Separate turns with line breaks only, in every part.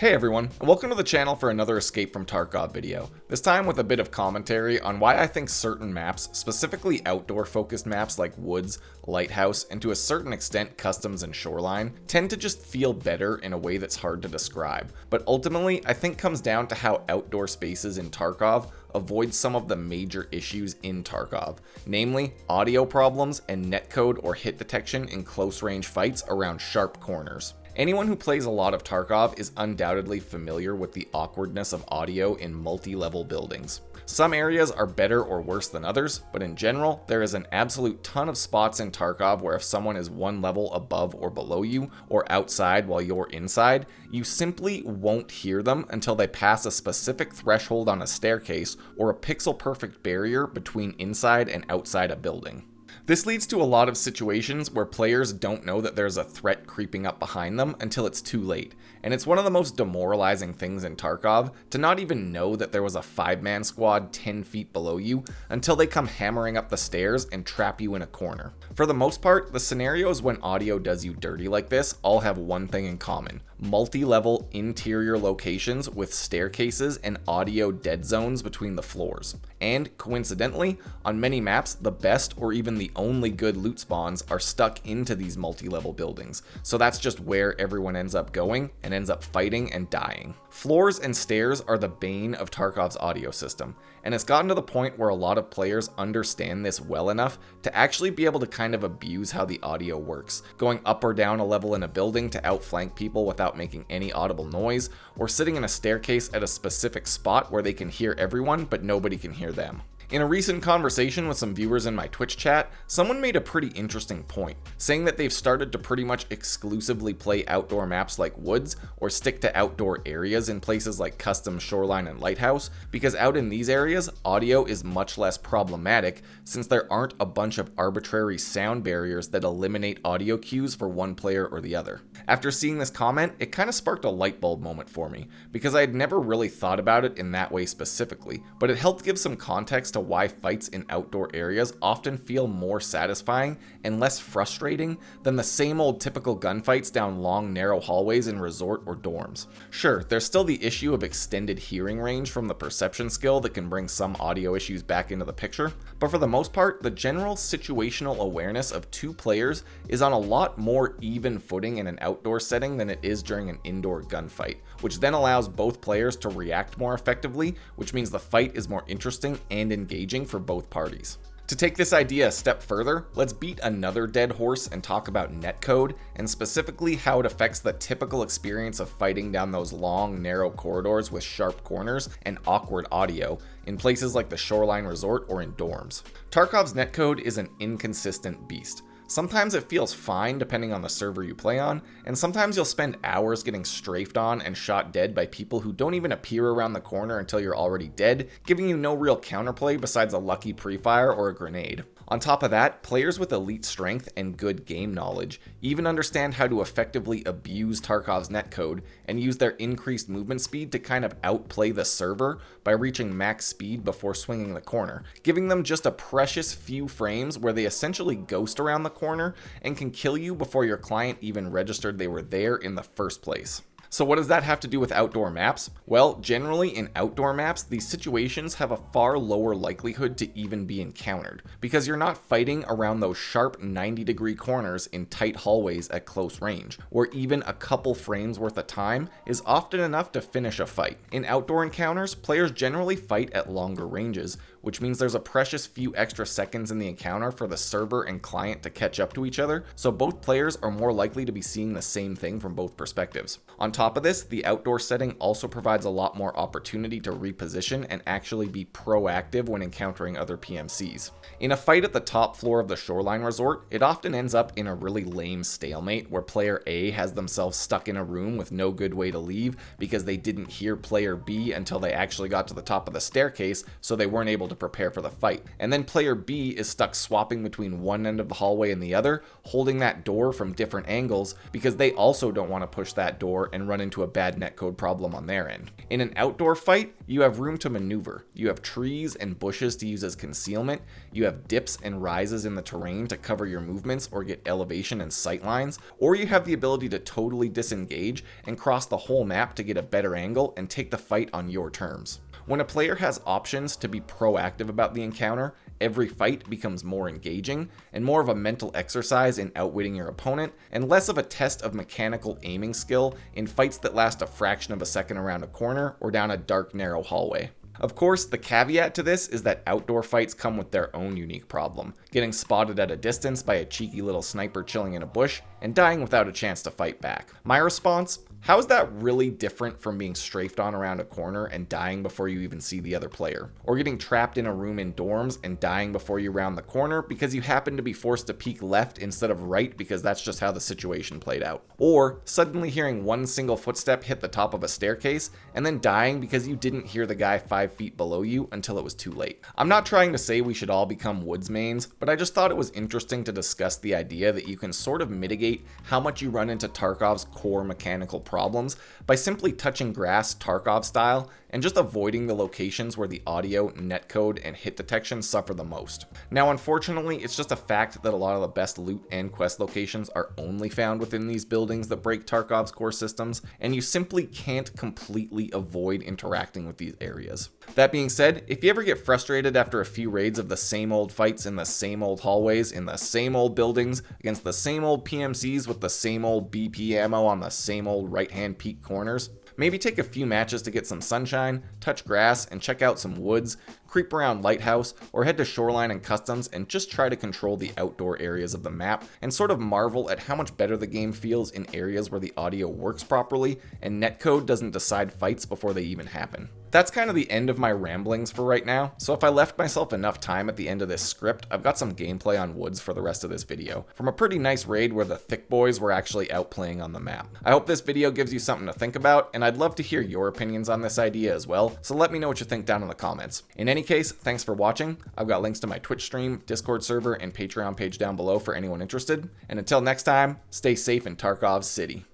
Hey everyone, and welcome to the channel for another Escape From Tarkov video, this time with a bit of commentary on why I think certain maps, specifically outdoor focused maps like woods, lighthouse, and to a certain extent customs and shoreline, tend to just feel better in a way that's hard to describe, but ultimately I think comes down to how outdoor spaces in Tarkov avoid some of the major issues in Tarkov, namely audio problems and netcode or hit detection in close range fights around sharp corners. Anyone who plays a lot of Tarkov is undoubtedly familiar with the awkwardness of audio in multi-level buildings. Some areas are better or worse than others, but in general, there is an absolute ton of spots in Tarkov where if someone is one level above or below you, or outside while you're inside, you simply won't hear them until they pass a specific threshold on a staircase or a pixel-perfect barrier between inside and outside a building. This leads to a lot of situations where players don't know that there's a threat creeping up behind them until it's too late, and it's one of the most demoralizing things in Tarkov to not even know that there was a 5-man squad 10 feet below you until they come hammering up the stairs and trap you in a corner. For the most part, the scenarios when audio does you dirty like this all have one thing in common: multi-level interior locations with staircases and audio dead zones between the floors. And coincidentally, on many maps, the best or even the only good loot spawns are stuck into these multi-level buildings, so that's just where everyone ends up going and ends up fighting and dying. Floors and stairs are the bane of Tarkov's audio system, and it's gotten to the point where a lot of players understand this well enough to actually be able to kind of abuse how the audio works, going up or down a level in a building to outflank people without making any audible noise, or sitting in a staircase at a specific spot where they can hear everyone but nobody can hear them. In a recent conversation with some viewers in my Twitch chat, someone made a pretty interesting point, saying that they've started to pretty much exclusively play outdoor maps like woods or stick to outdoor areas in places like custom, shoreline, and lighthouse, because out in these areas, audio is much less problematic since there aren't a bunch of arbitrary sound barriers that eliminate audio cues for one player or the other. After seeing this comment, it kind of sparked a light bulb moment for me, because I had never really thought about it in that way specifically, but it helped give some context to why fights in outdoor areas often feel more satisfying and less frustrating than the same old typical gunfights down long, narrow hallways in resort or dorms. Sure, there's still the issue of extended hearing range from the perception skill that can bring some audio issues back into the picture, but for the most part, the general situational awareness of two players is on a lot more even footing in an outdoor setting than it is during an indoor gunfight, which then allows both players to react more effectively, which means the fight is more interesting and engaging for both parties. To take this idea a step further, let's beat another dead horse and talk about netcode, and specifically how it affects the typical experience of fighting down those long, narrow corridors with sharp corners and awkward audio in places like the Shoreline Resort or in dorms. Tarkov's netcode is an inconsistent beast. Sometimes it feels fine depending on the server you play on, and sometimes you'll spend hours getting strafed on and shot dead by people who don't even appear around the corner until you're already dead, giving you no real counterplay besides a lucky pre-fire or a grenade. On top of that, players with elite strength and good game knowledge even understand how to effectively abuse Tarkov's netcode and use their increased movement speed to kind of outplay the server by reaching max speed before swinging the corner, giving them just a precious few frames where they essentially ghost around the corner and can kill you before your client even registered they were there in the first place. So what does that have to do with outdoor maps? Well, generally in outdoor maps, these situations have a far lower likelihood to even be encountered, because you're not fighting around those sharp 90-degree corners in tight hallways at close range, where even a couple frames worth of time is often enough to finish a fight. In outdoor encounters, players generally fight at longer ranges, which means there's a precious few extra seconds in the encounter for the server and client to catch up to each other, so both players are more likely to be seeing the same thing from both perspectives. On top of this, the outdoor setting also provides a lot more opportunity to reposition and actually be proactive when encountering other PMCs. In a fight at the top floor of the Shoreline Resort, it often ends up in a really lame stalemate where player A has themselves stuck in a room with no good way to leave because they didn't hear player B until they actually got to the top of the staircase, so they weren't able to prepare for the fight. And then player B is stuck swapping between one end of the hallway and the other, holding that door from different angles because they also don't want to push that door and run into a bad netcode problem on their end. In an outdoor fight, you have room to maneuver. You have trees and bushes to use as concealment. You have dips and rises in the terrain to cover your movements or get elevation and sight lines, or you have the ability to totally disengage and cross the whole map to get a better angle and take the fight on your terms. When a player has options to be proactive about the encounter, every fight becomes more engaging and more of a mental exercise in outwitting your opponent, and less of a test of mechanical aiming skill in fights that last a fraction of a second around a corner or down a dark, narrow hallway. Of course, the caveat to this is that outdoor fights come with their own unique problem, getting spotted at a distance by a cheeky little sniper chilling in a bush and dying without a chance to fight back. My response? How is that really different from being strafed on around a corner and dying before you even see the other player? Or getting trapped in a room in dorms and dying before you round the corner because you happen to be forced to peek left instead of right because that's just how the situation played out? Or suddenly hearing one single footstep hit the top of a staircase and then dying because you didn't hear the guy 5 feet below you until it was too late? I'm not trying to say we should all become woods mains, but I just thought it was interesting to discuss the idea that you can sort of mitigate how much you run into Tarkov's core mechanical problems by simply touching grass Tarkov style and just avoiding the locations where the audio, netcode, and hit detection suffer the most. Now, unfortunately, it's just a fact that a lot of the best loot and quest locations are only found within these buildings that break Tarkov's core systems, and you simply can't completely avoid interacting with these areas. That being said, if you ever get frustrated after a few raids of the same old fights in the same old hallways, in the same old buildings, against the same old PMCs with the same old BP ammo on the same old right-hand peak corners, maybe take a few matches to get some sunshine, touch grass, and check out some woods, creep around Lighthouse, or head to Shoreline and Customs and just try to control the outdoor areas of the map and sort of marvel at how much better the game feels in areas where the audio works properly and netcode doesn't decide fights before they even happen. That's kind of the end of my ramblings for right now, so if I left myself enough time at the end of this script, I've got some gameplay on woods for the rest of this video, from a pretty nice raid where the thick boys were actually out playing on the map. I hope this video gives you something to think about, and I'd love to hear your opinions on this idea as well, so let me know what you think down in the comments. In any case, thanks for watching. I've got links to my Twitch stream, Discord server, and Patreon page down below for anyone interested, and until next time, stay safe in Tarkov City.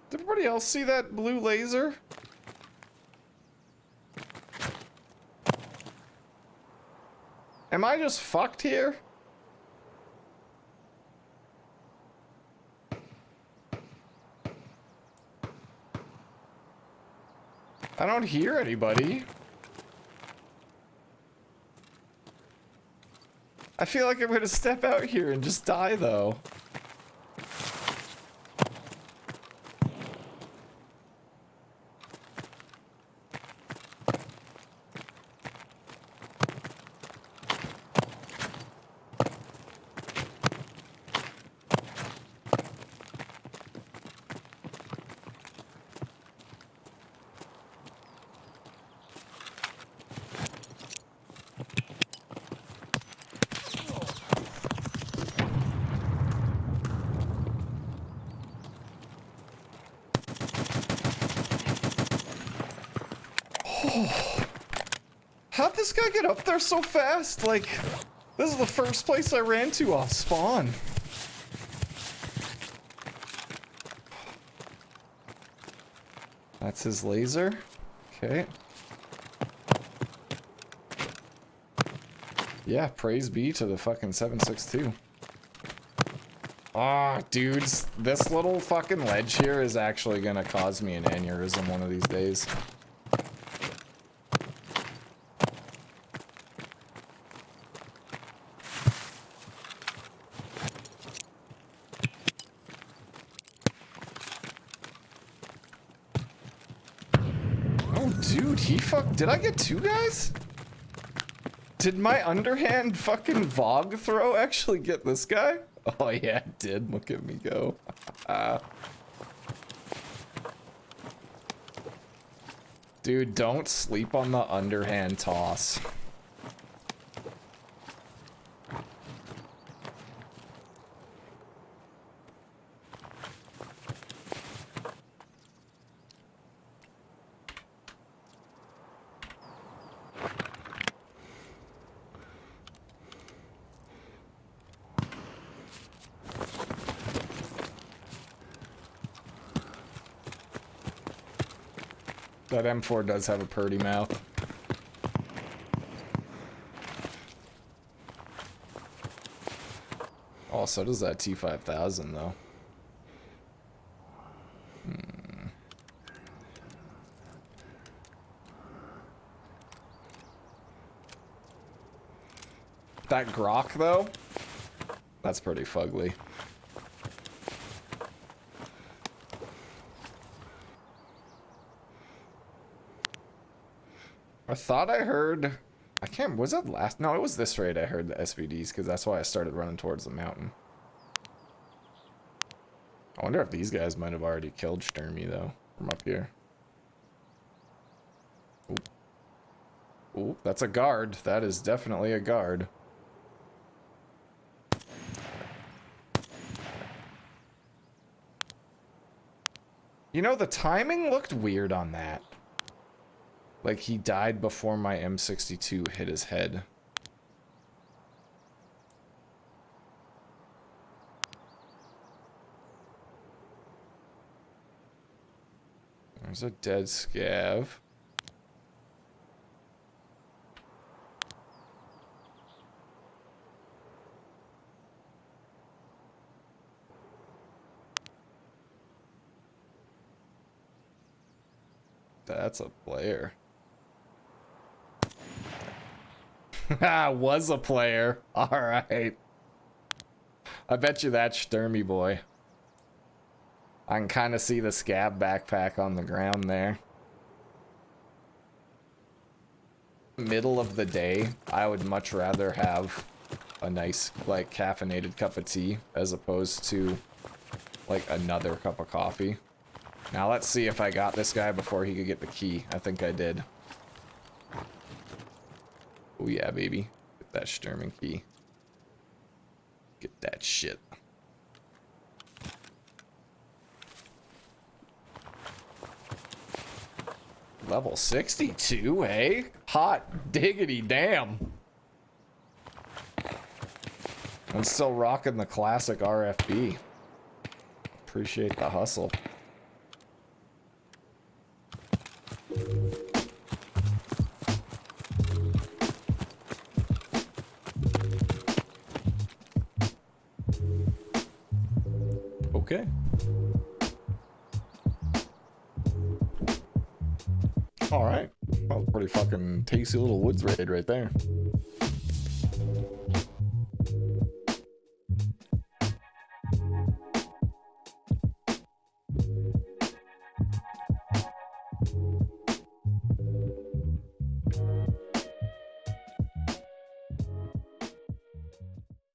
Did everybody else see that blue laser? Am I just fucked here? I don't hear anybody. I feel like I'm gonna step out here and just die though. How'd this guy get up there so fast? Like, this is the first place I ran to off spawn. That's his laser. Okay. Yeah, praise be to the fucking 762. Ah, dudes, this little fucking ledge here is actually gonna cause me an aneurysm one of these days. Dude, did I get two guys? Did my underhand fucking Vogue throw actually get this guy? Oh yeah, it did. Look at me go. Dude, don't sleep on the underhand toss. That M4 does have a purty mouth. Oh, so does that T5000 though. That grok though, that's pretty fugly. I thought I heard, I can't, was that last? No, it was this raid I heard the SVDs, because that's why I started running towards the mountain. I wonder if these guys might have already killed Sturmy, though, from up here. Ooh. Ooh, that's a guard. That is definitely a guard. You know, the timing looked weird on that. Like, he died before my M62 hit his head. There's a dead scav. That's a player. Was a player. Alright. I bet you that's Sturmy boy. I can kind of see the scav backpack on the ground there. Middle of the day, I would much rather have a nice, like, caffeinated cup of tea as opposed to, like, another cup of coffee. Now let's see if I got this guy before he could get the key. I think I did. Oh yeah, baby. Get that Sturman key. Get that shit. Level 62, eh? Hot diggity damn. I'm still rocking the classic RFB. Appreciate the hustle. Okay. All right. Well, pretty fucking tasty little woods raid right there.